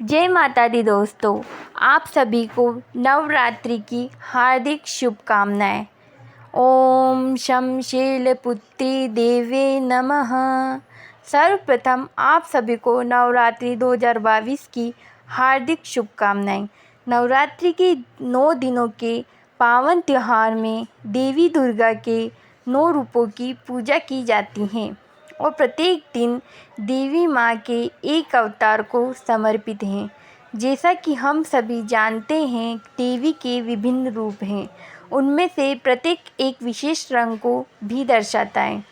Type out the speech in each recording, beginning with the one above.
जय माता दी दोस्तों, आप सभी को नवरात्रि की हार्दिक शुभकामनाएं। ओम शम शैलपुत्री देवे नमः। सर्वप्रथम आप सभी को नवरात्रि 2022 की हार्दिक शुभकामनाएं। नवरात्रि के 9 दिनों के पावन त्यौहार में देवी दुर्गा के 9 रूपों की पूजा की जाती है और प्रत्येक दिन देवी माँ के एक अवतार को समर्पित हैं। जैसा कि हम सभी जानते हैं, देवी के विभिन्न रूप हैं, उनमें से प्रत्येक एक विशेष रंग को भी दर्शाता है।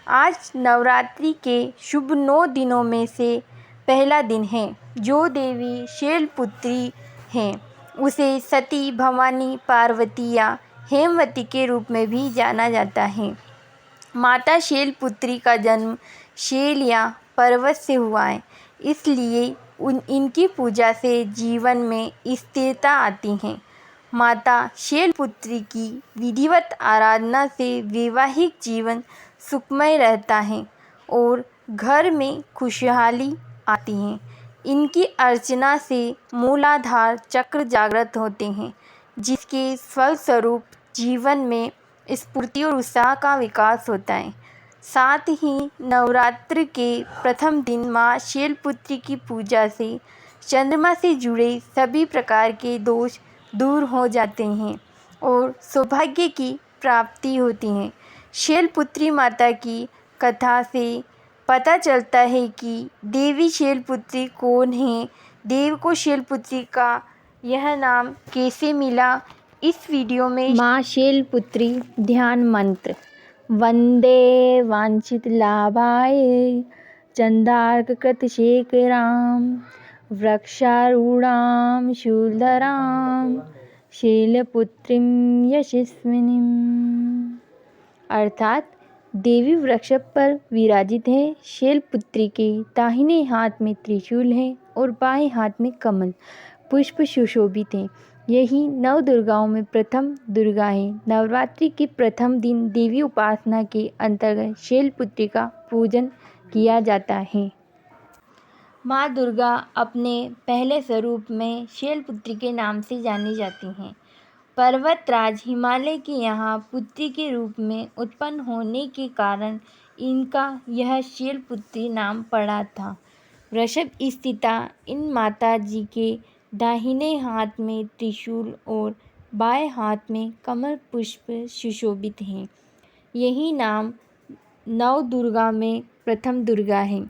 आज नवरात्रि के शुभ 9 दिनों में से पहला दिन है। जो देवी शैलपुत्री हैं उसे सती, भवानी, पार्वती या हेमवती के रूप में भी जाना जाता है। माता शैलपुत्री का जन्म शैल या पर्वत से हुआ है, इसलिए इनकी पूजा से जीवन में स्थिरता आती है। माता शैलपुत्री की विधिवत आराधना से वैवाहिक जीवन सुखमय रहता है और घर में खुशहाली आती है। इनकी अर्चना से मूलाधार चक्र जागृत होते हैं, जिसके फलस्वरूप जीवन में स्फूर्ति और उत्साह का विकास होता है। साथ ही नवरात्र के प्रथम दिन माँ शैलपुत्री की पूजा से चंद्रमा से जुड़े सभी प्रकार के दोष दूर हो जाते हैं और सौभाग्य की प्राप्ति होती है। शैलपुत्री माता की कथा से पता चलता है कि देवी शैलपुत्री कौन है। देव को शैलपुत्री का यह नाम कैसे मिला, इस वीडियो में माँ शैलपुत्री ध्यान मंत्र। वंदे वांछित लाभाय चंदार्क शेखराम वृक्षारूढ़ां शूलधरां शैलपुत्रीं यशस्विनीं। अर्थात देवी वृक्ष पर विराजित है। शैलपुत्री के दाहिने हाथ में त्रिशूल है और बाएं हाथ में कमल पुष्प सुशोभित है। यही नव दुर्गाओं में प्रथम दुर्गा है। नवरात्रि के प्रथम दिन देवी उपासना के अंतर्गत शैलपुत्री का पूजन किया जाता है। माँ दुर्गा अपने पहले स्वरूप में शैलपुत्री के नाम से जानी जाती हैं। पर्वतराज हिमालय के यहाँ पुत्री के रूप में उत्पन्न होने के कारण इनका यह शैलपुत्री नाम पड़ा था। वृषभ स्थिता इन माता जी के दाहिने हाथ में त्रिशूल और बाएं हाथ में कमल पुष्प सुशोभित हैं। यही नाम नव दुर्गा में प्रथम दुर्गा है।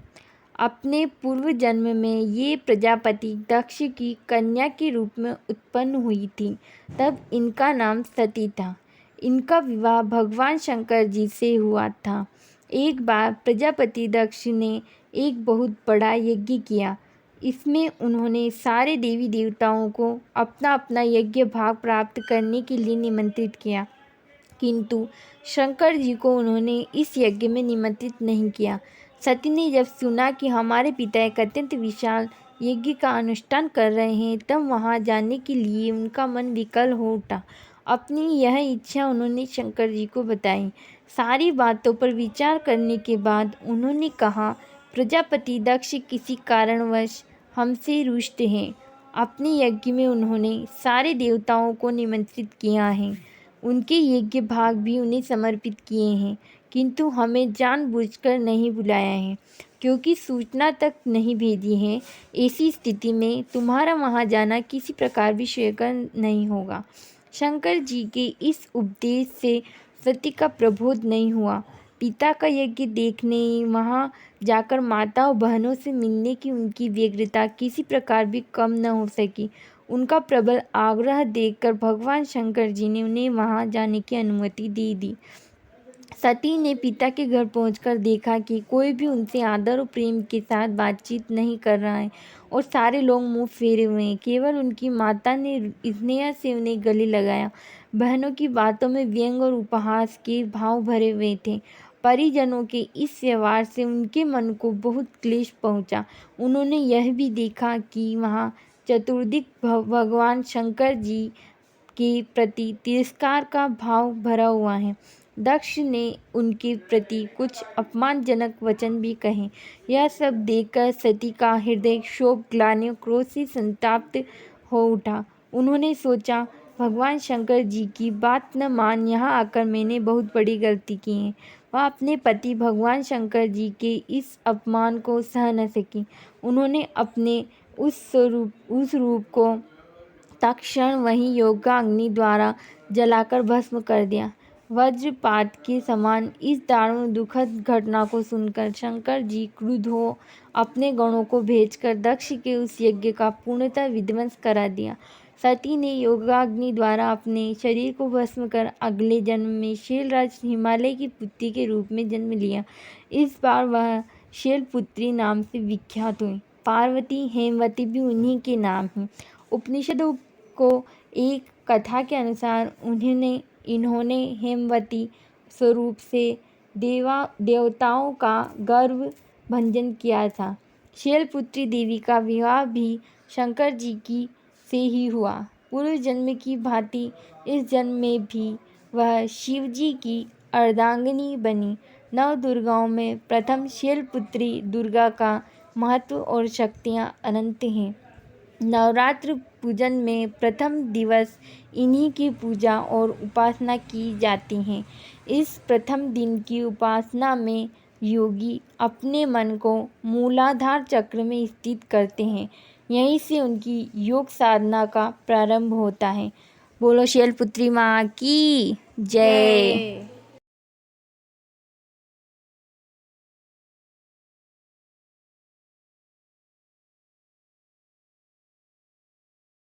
अपने पूर्व जन्म में ये प्रजापति दक्ष की कन्या के रूप में उत्पन्न हुई थी, तब इनका नाम सती था। इनका विवाह भगवान शंकर जी से हुआ था। एक बार प्रजापति दक्ष ने एक बहुत बड़ा यज्ञ किया। इसमें उन्होंने सारे देवी देवताओं को अपना अपना यज्ञ भाग प्राप्त करने के लिए निमंत्रित किया, किंतु शंकर जी को उन्होंने इस यज्ञ में निमंत्रित नहीं किया। सती ने जब सुना कि हमारे पिता एक अत्यंत विशाल यज्ञ का अनुष्ठान कर रहे हैं, तब वहां जाने के लिए उनका मन विकल हो उठा। अपनी यह इच्छा उन्होंने शंकर जी को बताई। सारी बातों पर विचार करने के बाद उन्होंने कहा, प्रजापति दक्ष किसी कारणवश हमसे रुष्ट हैं। अपने यज्ञ में उन्होंने सारे देवताओं को निमंत्रित किया है, उनके यज्ञ भाग भी उन्हें समर्पित किए हैं, किंतु हमें जानबूझकर नहीं बुलाया है, क्योंकि सूचना तक नहीं भेजी है। ऐसी स्थिति में तुम्हारा वहां जाना किसी प्रकार भी श्रेयकर नहीं होगा। शंकर जी के इस उपदेश से सती का प्रबोध नहीं हुआ। पिता का यज्ञ देखने, वहां जाकर माता और बहनों से मिलने की उनकी व्यग्रता किसी प्रकार भी कम न हो सकी। उनका प्रबल आग्रह देखकर भगवान शंकर जी ने उन्हें वहां जाने की अनुमति दे दी। सती ने पिता के घर पहुंचकर देखा कि कोई भी उनसे आदर और प्रेम के साथ बातचीत नहीं कर रहा है और सारे लोग मुंह फेरे हुए हैं। केवल उनकी माता ने स्नेह से उन्हें गले लगाया। बहनों की बातों में व्यंग और उपहास के भाव भरे हुए थे। परिजनों के इस व्यवहार से उनके मन को बहुत क्लेश पहुंचा। उन्होंने यह भी देखा कि वहाँ चतुर्दिक भगवान शंकर जी के प्रति तिरस्कार का भाव भरा हुआ है। दक्ष ने उनके प्रति कुछ अपमानजनक वचन भी कहे। यह सब देखकर सती का हृदय शोक, ग्लानि और क्रोध से संतप्त हो उठा। उन्होंने सोचा, भगवान शंकर जी की बात न मान यहाँ आकर मैंने बहुत बड़ी गलती की है। वह अपने पति भगवान शंकर जी के इस अपमान को सह न सकी। उन्होंने अपने उस रूप को तत्क्षण वहीं योगाग्नि द्वारा जलाकर भस्म कर दिया। वज्रपात के समान इस दारुण दुखद घटना को सुनकर शंकर जी क्रुद्ध हो अपने गणों को भेजकर दक्ष के उस यज्ञ का पूर्णतः विध्वंस करा दिया। सती ने योगाग्नि द्वारा अपने शरीर को भस्म कर अगले जन्म में शैलराज हिमालय की पुत्री के रूप में जन्म लिया। इस बार वह शैलपुत्री नाम से विख्यात हुई। पार्वती, हेमवती भी उन्हीं के नाम हैं। उपनिषदों को एक कथा के अनुसार इन्होंने हेमवती स्वरूप से देवताओं का गर्व भंजन किया था। शैलपुत्री देवी का विवाह भी शंकर जी की से ही हुआ। पूर्व जन्म की भांति इस जन्म में भी वह शिव जी की अर्धांगिनी बनी। नव दुर्गाओं में प्रथम शैलपुत्री दुर्गा का महत्व और शक्तियाँ अनंत हैं। नवरात्र पूजन में प्रथम दिवस इन्हीं की पूजा और उपासना की जाती है। इस प्रथम दिन की उपासना में योगी अपने मन को मूलाधार चक्र में स्थित करते हैं। यहीं से उनकी योग साधना का प्रारंभ होता है। बोलो शैलपुत्री माँ की जय।